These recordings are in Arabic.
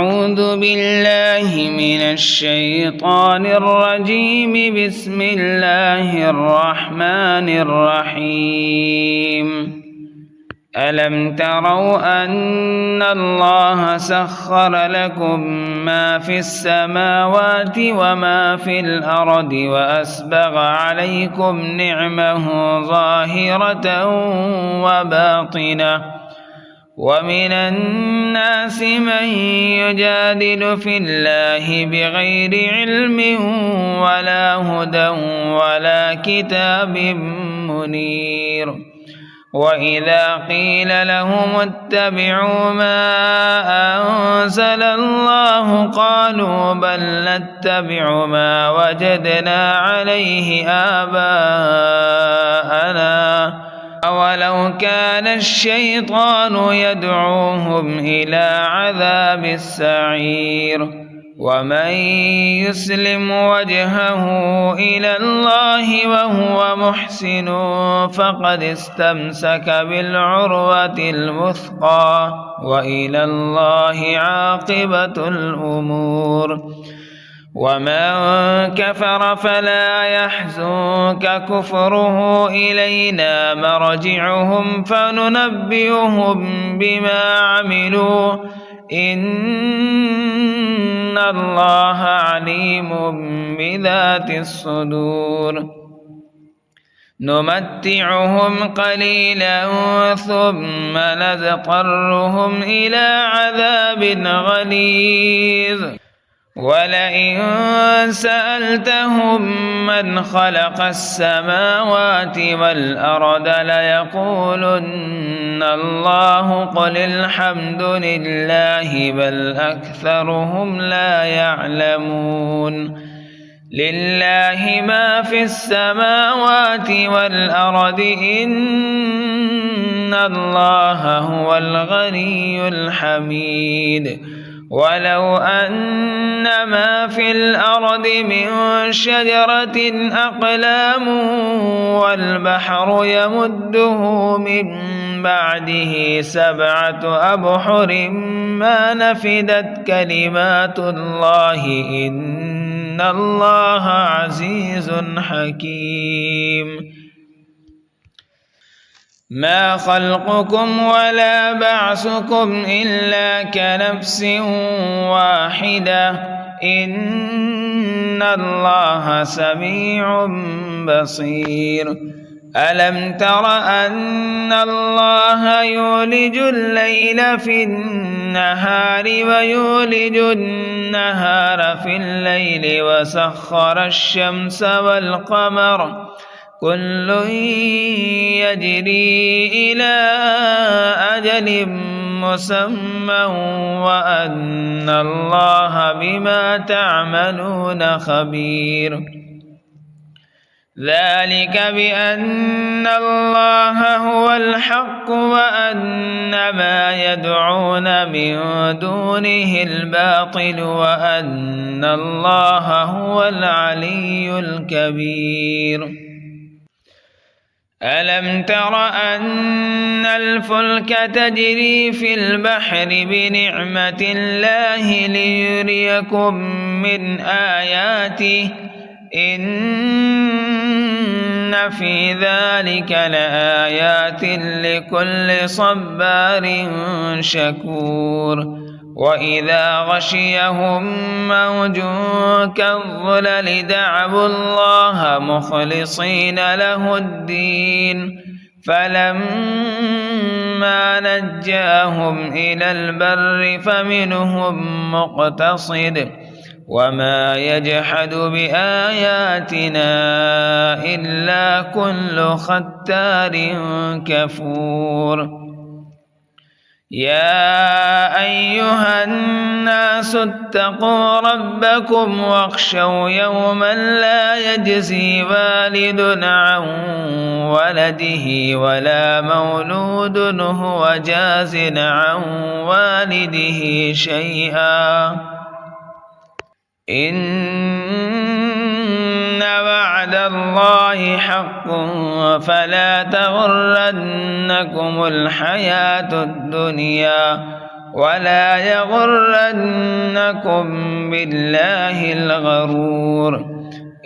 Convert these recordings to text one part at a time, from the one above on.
أعوذ بالله من الشيطان الرجيم. بسم الله الرحمن الرحيم. ألم تروا أن الله سخر لكم ما في السماوات وما في الأرض وأسبغ عليكم نعمه ظاهرة وباطنة، ومن الناس من يجادل في الله بغير علم ولا هدى ولا كتاب منير. وإذا قيل لهم اتبعوا ما أنزل الله قالوا بل نتبع ما وجدنا عليه آباءنا أولو كان الشيطان يدعوهم إلى عذاب السعير. ومن يسلم وجهه إلى الله وهو محسن فقد استمسك بالعروة الوثقى، وإلى الله عاقبة الأمور. ومن كفر فلا يحزنك كفره، إلينا مرجعهم فننبئهم بما عملوا إن الله عليم بذات الصدور. نمتعهم قليلا ثم نضطرهم إلى عذاب غليظ. ولئن سألتهم من خلق السماوات والأرض ليقولن الله قل الحمد لله بل أكثرهم لا يعلمون. لله ما في السماوات والأرض إن الله هو الغني الحميد. ولو أن ما في الأرض من شجرة أقلام والبحر يمده من بعده 7 أبحر ما نفدت كلمات الله إن الله عزيز حكيم. ما خلقكم ولا بعثكم إلا كنفس واحدة إن الله سميع بصير. ألم تر أن الله يولج الليل في النهار ويولج النهار في الليل وسخر الشمس والقمر كل يجري إلى أجل مسمى وأن الله بما تعملون خبير. ذلك بأن الله هو الحق وأن ما يدعون من دونه الباطل وأن الله هو العلي الكبير. ألم تر أن الفلك تجري في البحر بنعمة الله ليريكم من آياته إن في ذلك لآيات لكل صبار شكور. وإذا غشيهم موج كالظلل دعوا الله مخلصين له الدين فلما نجاهم إلى البر فمنهم مقتصد وما يجحد بآياتنا إلا كل ختار كفور. يا أيها الناس اتقوا ربكم واخشوا يوما لا يجزي والد عن ولده ولا مولود هو جاز عن والده شيئا إن وعد الله حق فلا تغرنكم الحياة الدنيا ولا يغرنكم بالله الغرور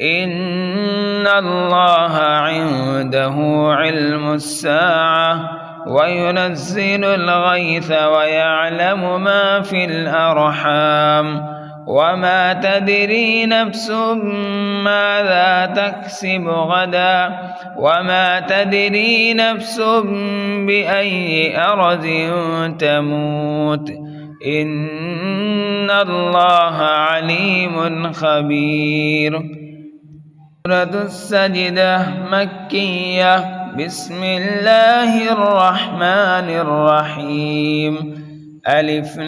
إن الله عنده علم الساعة وينزل الغيث ويعلم ما في الأرحام وما تدري نفس ماذا تكسب غدا وما تدري نفس بأي أرض تموت إن الله عليم خبير. سورة السجدة مكية. بسم الله الرحمن الرحيم. ألف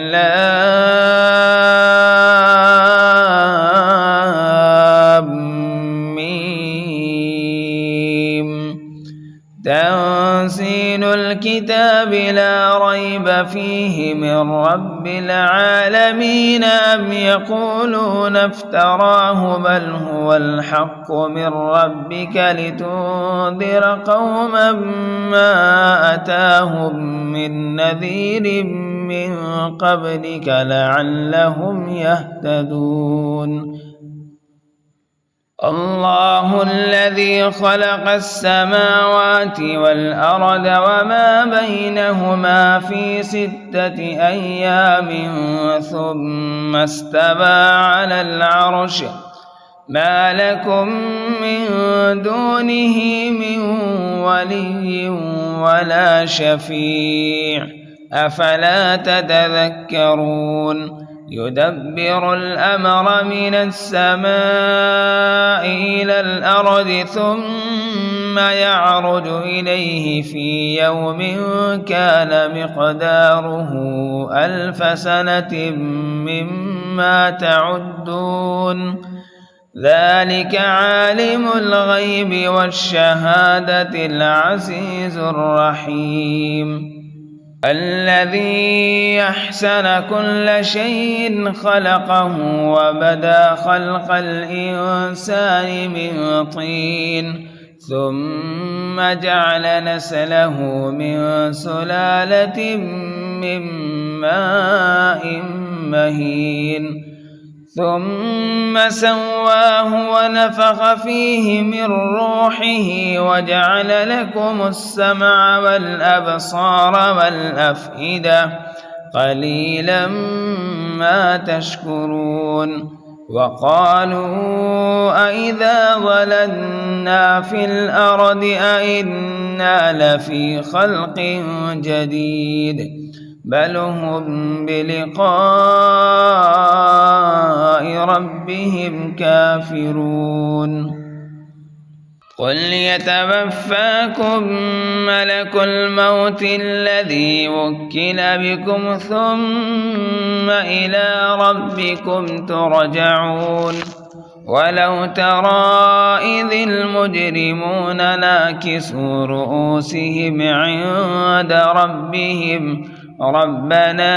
لام ميم. تنزيل الكتاب لا ريب فيه من رب العالمين أم يقولون افتراه بل هو الحق من ربك لتنذر قوما ما أتاهم من نذير من قبلك لعلهم يهتدون. الله الذي خلق السماوات والأرض وما بينهما في 6 أيام ثم استوى على العرش ما لكم من دونه من ولي ولا شفيع أفلا تتذكرون. يدبر الأمر من السماء إلى الأرض ثم يعرج إليه في يوم كان مقداره 1000 سنة مما تعدون. ذلك عالم الغيب والشهادة العزيز الرحيم. الذي أحسن كل شيء خلقه وبدأ خلق الإنسان من طين ثم جعل نسله من سلالة من ماء مهين ثم سواه ونفخ فيه من روحه وجعل لكم السمع والأبصار والأفئدة قليلا ما تشكرون. وقالوا أئذا ضللنا في الأرض أئنا لفي خلق جديد بل هم بلقاء ربهم كافرون. قل يتوفاكم ملك الموت الذي وكل بكم ثم إلى ربكم ترجعون. ولو ترى إذ المجرمون ناكسوا رؤوسهم عند ربهم ربنا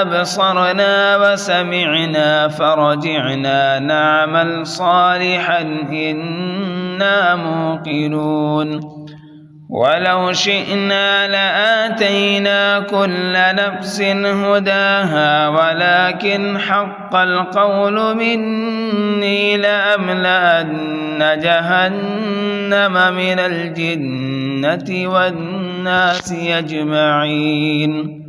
أبصرنا وسمعنا فرجعنا نعمل صالحا إنا موقنون. ولو شئنا لآتينا كل نفس هداها ولكن حق القول مني لأملأن جهنم من الجنة والناس أجمعين.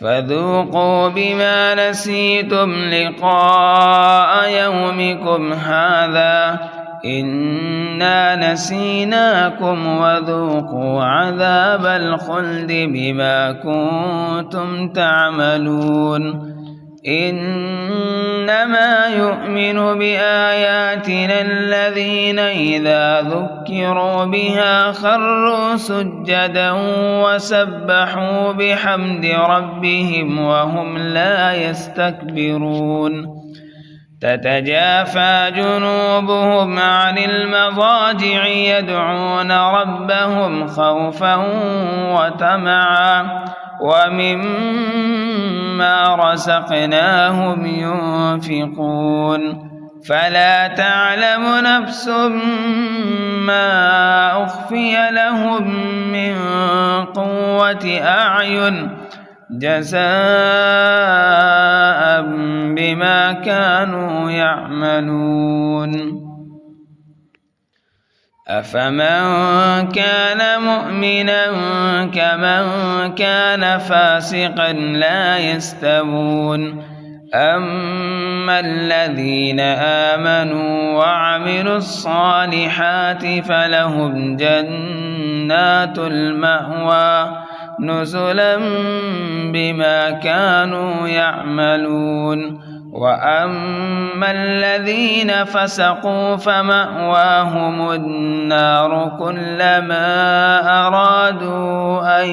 فذوقوا بما نسيتم لقاء يومكم هذا إنا نسيناكم وذوقوا عذاب الخلد بما كنتم تعملون. إنما يؤمن بآياتنا الذين إذا ذكروا بها خروا سجدا وسبحوا بحمد ربهم وهم لا يستكبرون. تتجافى جنوبهم عن المضاجع يدعون ربهم خوفا وطمعا ومما رزقناهم ينفقون. فلا تعلم نفس ما أخفي لهم من قوة أعين جزاء بما كانوا يعملون أفمن كان مؤمنا كمن كان فاسقا لا يستوون أما الذين آمنوا وعملوا الصالحات فلهم جنات المأوى نزلا بما كانوا يعملون وأما الذين فسقوا فمأواهم النار كلما أرادوا أن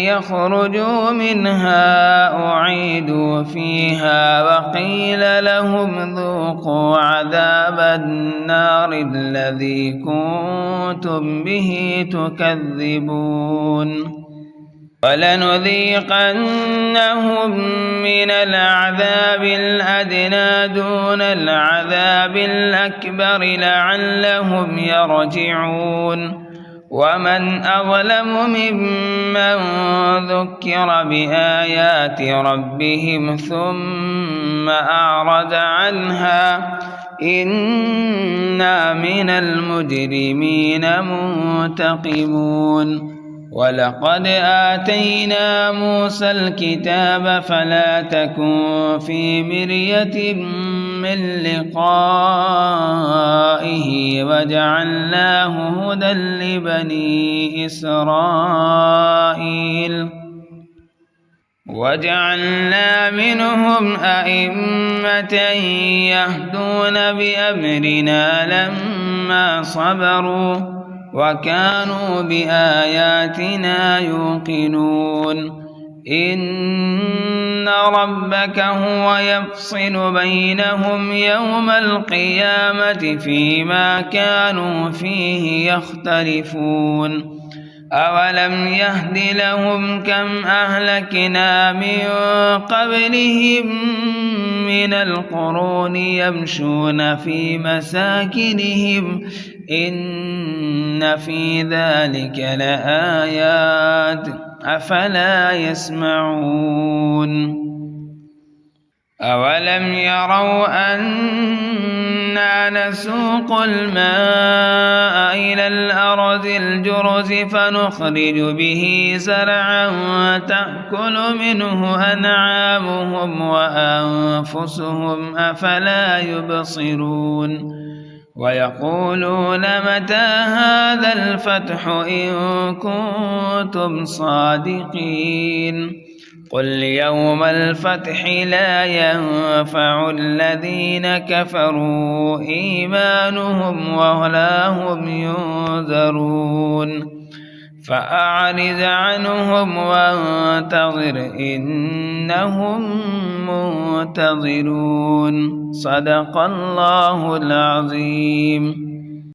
يخرجوا منها أعيدوا فيها وقيل لهم ذوقوا عذاب النار الذي كنتم به تكذبون ولنذيقنهم من العذاب الأدنى دون العذاب الأكبر لعلهم يرجعون ومن أظلم ممن ذكر بآيات ربهم ثم أعرض عنها إنا من المجرمين منتقمون ولقد آتينا موسى الكتاب فلا تكن في مرية من لقائه وجعلناه هدى لبني إسرائيل وجعلنا منهم أئمة يهدون بأمرنا لما صبروا وكانوا بآياتنا يوقنون إن ربك هو يفصل بينهم يوم القيامة فيما كانوا فيه يختلفون أولم يهد لهم كم أهلكنا من قبلهم من القرون يمشون في مساكنهم إن في ذلك لآيات أفلا يسمعون أولم يروا أنا نسوق الماء إلى الأرض الجرز فنخرج به زرعا تأكل منه أنعامهم وأنفسهم أفلا يبصرون ويقولون متى هذا الفتح إن كنتم صادقين قل يوم الفتح لا ينفع الذين كفروا إيمانهم ولا هم ينذرون فأعرض عنهم وانتظر إنهم منتظرون صدق الله العظيم.